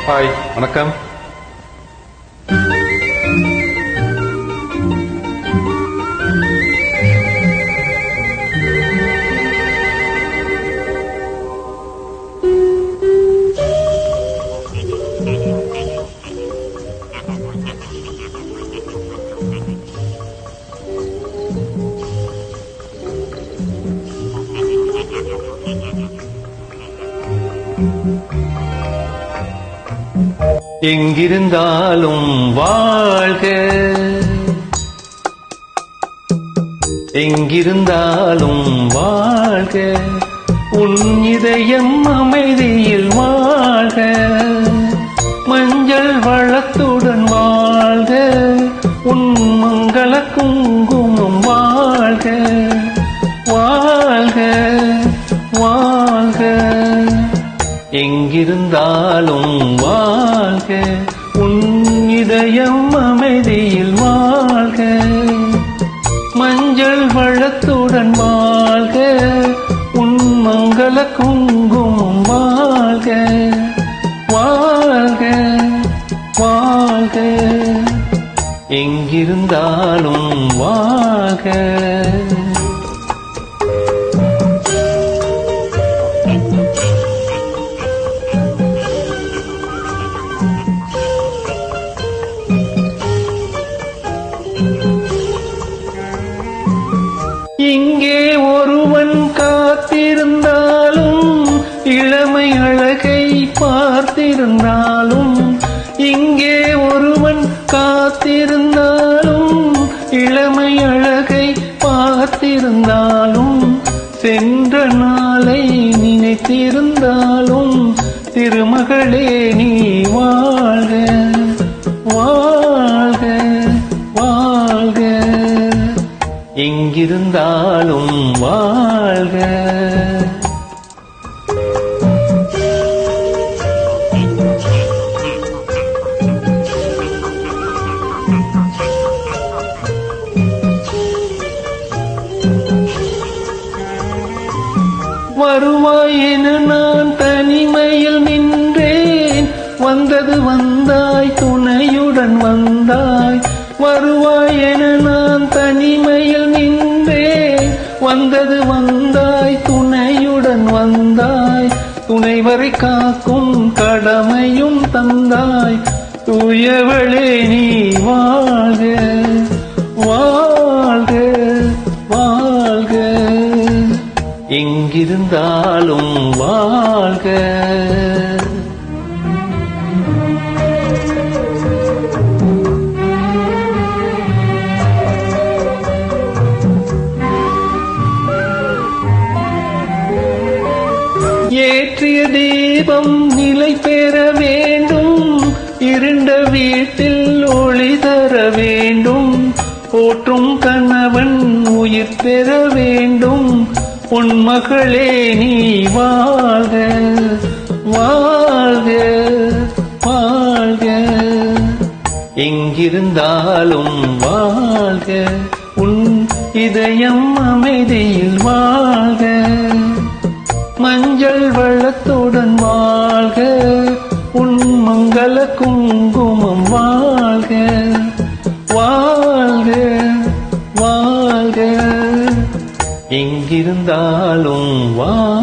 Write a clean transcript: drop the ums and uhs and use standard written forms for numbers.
Hi, வணக்கம். எங்கிருந்தாலும் வாழ்க, எங்கிருந்தாலும் வாழ்க, உன் இதயம் அமைதியில் வாழ்க, மஞ்சள் வளத்துடன் வாழ்க, உன் மங்கள குங்குமம் வாழ்க, வாழ்க வாழ்க. எங்கிருந்தாலும் வாழ்க, உன் இதயம் அமைதியில் வாழ்க, மஞ்சள் வளத்துடன் வாழ்க, உன் மங்கள குங்குமம் வாழ்க, வாழ்க வாழ்க. எங்கிருந்தாலும் வாழ்க. இங்கே ஒருவன் காத்திருந்தாலும் இளமை அழகை பார்த்திருந்தாலும், இங்கே ஒருவன் காத்திருந்தாலும் இளமை அழகை பார்த்திருந்தாலும், சென்ற நாளை நினைத்திருந்தாலும் திருமகளே நீ வாழ்க, வாழ்க வாழ்க. எங்கிருந்தாலும் வாழ்க. வருவாய் என நான் தனிமையில் நின்றேன், வந்தது வந்தாய் துணையுடன் வந்தாய். வருவாய் என நான் தனிமையில் நின்றேன், வந்தது வந்தாய் துணையுடன் வந்தாய். துணைவரை காக்கும் கடமையும் தந்தாய், தூயவளே நீ வாழ்க, வாழ்க வாழ்க. எங்கிருந்தாலும் வாழ்க. ஏற்றிய தீபம் நிலை பெற வேண்டும், இருண்ட வீட்டில் ஒளி தர வேண்டும். போற்றும் கணவன் உயிர் பெற வேண்டும், உன் மகளே நீ வாழ்க, வாழ்க வாழ்க. எங்கிருந்தாலும் வாழ்க, உன் இதயம் அமைதியில் வாழ்க, மஞ்சள் வளத்துடன் வாழ்க, உன் மங்கள குங்குமம் வாழ்க, வாழ்க வாழ்க. எங்கிருந்தாலும் வாழ்க.